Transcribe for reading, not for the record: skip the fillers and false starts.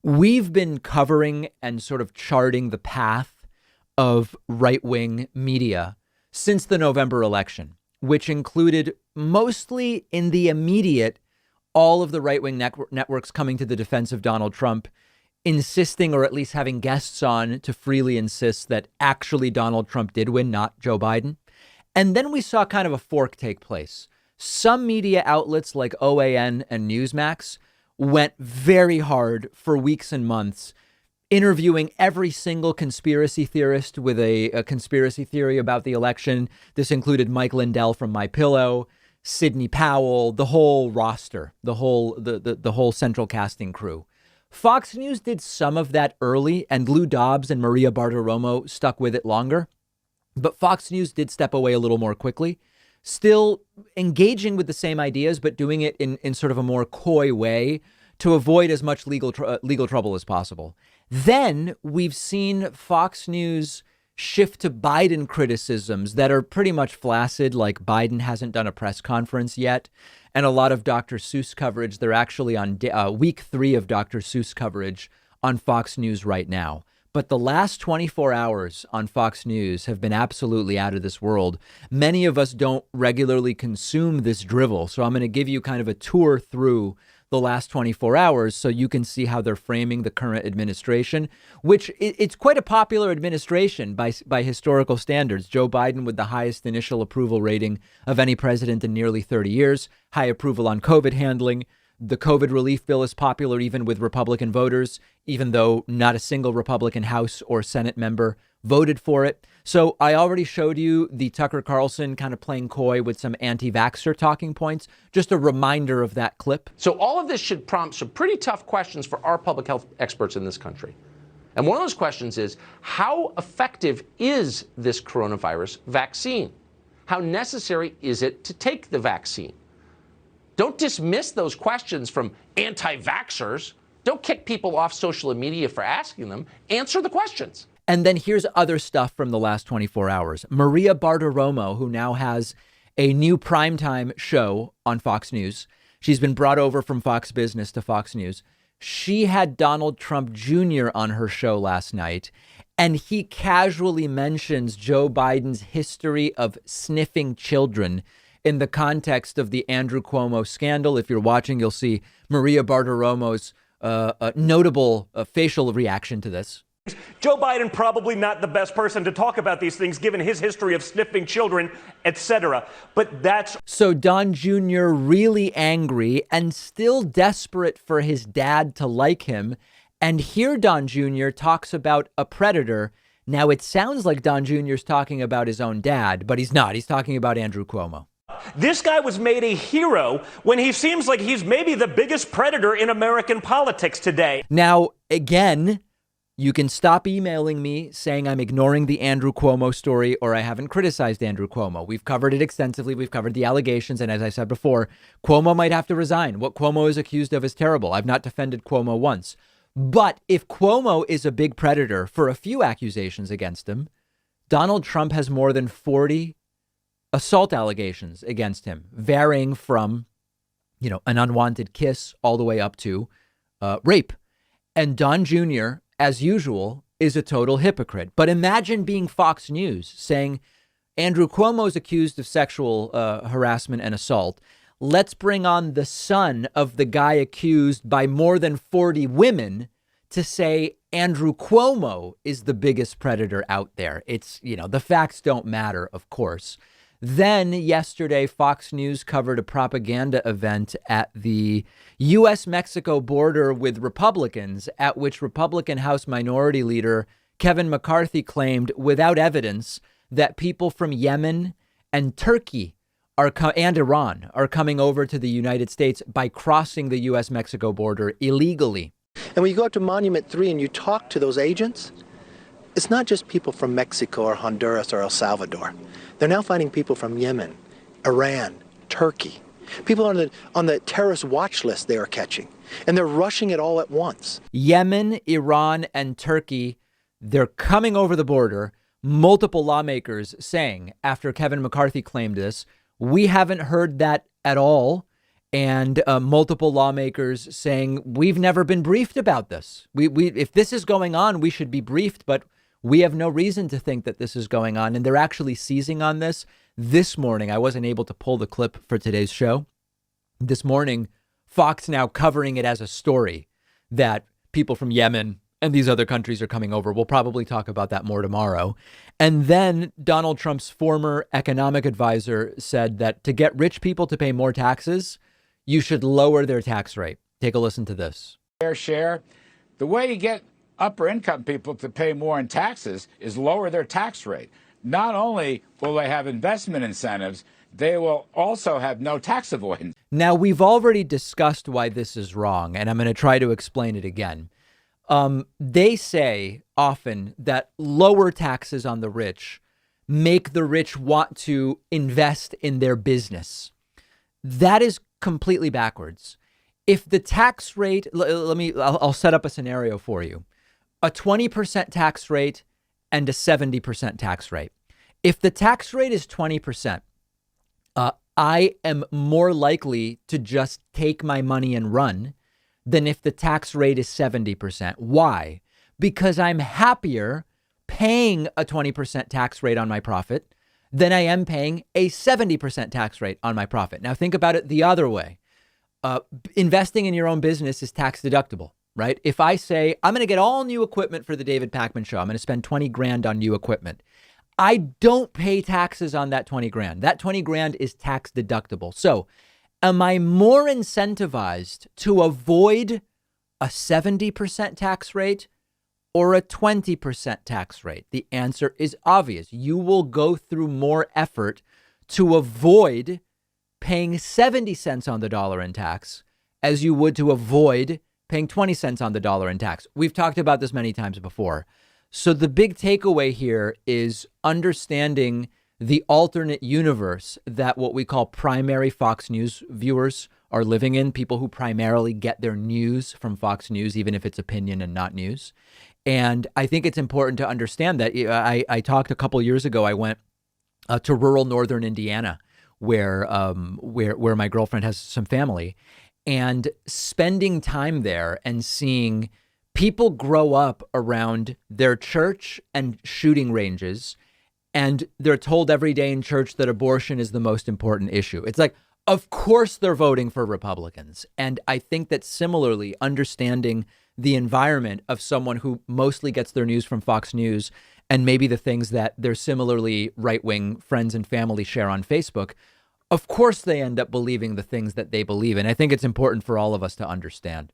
We've been covering and sort of charting the path of right-wing media since the November election, which included mostly in the immediate all of the right-wing networks coming to the defense of Donald Trump, insisting or at least having guests on to freely insist that actually Donald Trump did win, not Joe Biden. And then we saw kind of a fork take place. Some media outlets like OAN and Newsmax went very hard for weeks and months, interviewing every single conspiracy theorist with a conspiracy theory about the election. This included Mike Lindell from MyPillow, Sidney Powell, the whole roster, the whole central casting crew. Fox News did some of that early, and Lou Dobbs and Maria Bartiromo stuck with it longer. But Fox News did step away a little more quickly, still engaging with the same ideas, but doing it in sort of a more coy way to avoid as much legal trouble as possible. Then we've seen Fox News shift to Biden criticisms that are pretty much flaccid, like Biden hasn't done a press conference yet. And a lot of Dr. Seuss coverage. They're actually on week 3 of Dr. Seuss coverage on Fox News right now. But the last 24 hours on Fox News have been absolutely out of this world. Many of us don't regularly consume this drivel. So I'm going to give you kind of a tour through the last 24 hours so you can see how they're framing the current administration, which it's quite a popular administration by historical standards. Joe Biden with the highest initial approval rating of any president in nearly 30 years, high approval on COVID handling. The COVID relief bill is popular even with Republican voters, even though not a single Republican House or Senate member voted for it. So I already showed you the Tucker Carlson kind of playing coy with some anti-vaxxer talking points. Just a reminder of that clip. So all of this should prompt some pretty tough questions for our public health experts in this country. And one of those questions is, how effective is this coronavirus vaccine? How necessary is it to take the vaccine? Don't dismiss those questions from anti-vaxxers. Don't kick people off social media for asking them. Answer the questions. And then here's other stuff from the last 24 hours. Maria Bartiromo, who now has a new primetime show on Fox News. She's been brought over from Fox Business to Fox News. She had Donald Trump Jr. on her show last night, and he casually mentions Joe Biden's history of sniffing children in the context of the Andrew Cuomo scandal. If you're watching, you'll see Maria Bartiromo's notable facial reaction to this. Joe Biden probably not the best person to talk about these things, given his history of sniffing children, etc. But that's so Don Jr. really angry and still desperate for his dad to like him. And here Don Jr. talks about a predator. Now, it sounds like Don Jr. is talking about his own dad, but he's not. He's talking about Andrew Cuomo. This guy was made a hero when he seems like he's maybe the biggest predator in American politics today. Now, again, you can stop emailing me saying I'm ignoring the Andrew Cuomo story or I haven't criticized Andrew Cuomo. We've covered it extensively. We've covered the allegations. And as I said before, Cuomo might have to resign. What Cuomo is accused of is terrible. I've not defended Cuomo once. But if Cuomo is a big predator for a few accusations against him, Donald Trump has more than 40 assault allegations against him, varying from, an unwanted kiss all the way up to rape. And Don Jr., as usual, is a total hypocrite. But imagine being Fox News saying Andrew Cuomo is accused of sexual harassment and assault. Let's bring on the son of the guy accused by more than 40 women to say Andrew Cuomo is the biggest predator out there. It's, the facts don't matter, of course. Then yesterday, Fox News covered a propaganda event at the U.S.-Mexico border with Republicans, at which Republican House Minority Leader Kevin McCarthy claimed without evidence that people from Yemen and Turkey and Iran are coming over to the United States by crossing the U.S.-Mexico border illegally. And when you go up to Monument 3 and you talk to those agents, it's not just people from Mexico or Honduras or El Salvador. They're now finding people from Yemen, Iran, Turkey, people on the terrorist watch list they are catching, and they're rushing it all at once. Yemen, Iran, and Turkey, they're coming over the border. Multiple lawmakers saying after Kevin McCarthy claimed this, we haven't heard that at all. and multiple lawmakers saying we've never been briefed about this. We if this is going on, we should be briefed, but we have no reason to think that this is going on. And they're actually seizing on this morning. I wasn't able to pull the clip for today's show. This morning, Fox now covering it as a story that people from Yemen and these other countries are coming over. We'll probably talk about that more tomorrow. And then Donald Trump's former economic advisor said that to get rich people to pay more taxes, you should lower their tax rate. Take a listen to this. Fair share. The way you get upper income people to pay more in taxes is lower their tax rate. Not only will they have investment incentives, they will also have no tax avoidance. Now, we've already discussed why this is wrong, and I'm going to try to explain it again. They say often that lower taxes on the rich make the rich want to invest in their business. That is completely backwards. If the tax rate, I'll set up a scenario for you. A 20% tax rate and a 70% tax rate. If the tax rate is 20%, I am more likely to just take my money and run than if the tax rate is 70%. Why? Because I'm happier paying a 20% tax rate on my profit than I am paying a 70% tax rate on my profit. Now think about it the other way. Investing in your own business is tax deductible, right? If I say I'm going to get all new equipment for the David Pakman show, I'm going to spend 20 grand on new equipment. I don't pay taxes on that 20 grand. That 20 grand is tax deductible. So am I more incentivized to avoid a 70% tax rate or a 20% tax rate? The answer is obvious. You will go through more effort to avoid paying 70 cents on the dollar in tax as you would to avoid paying 20 cents on the dollar in tax. We've talked about this many times before. So the big takeaway here is understanding the alternate universe that what we call primary Fox News viewers are living in, people who primarily get their news from Fox News, even if it's opinion and not news. And I think it's important to understand that. I talked a couple years ago, I went to rural northern Indiana, where my girlfriend has some family, and spending time there and seeing people grow up around their church and shooting ranges, and they're told every day in church that abortion is the most important issue. It's like, of course they're voting for Republicans. And I think that similarly, understanding the environment of someone who mostly gets their news from Fox News and maybe the things that their similarly right-wing friends and family share on Facebook, of course they end up believing the things that they believe. And I think it's important for all of us to understand.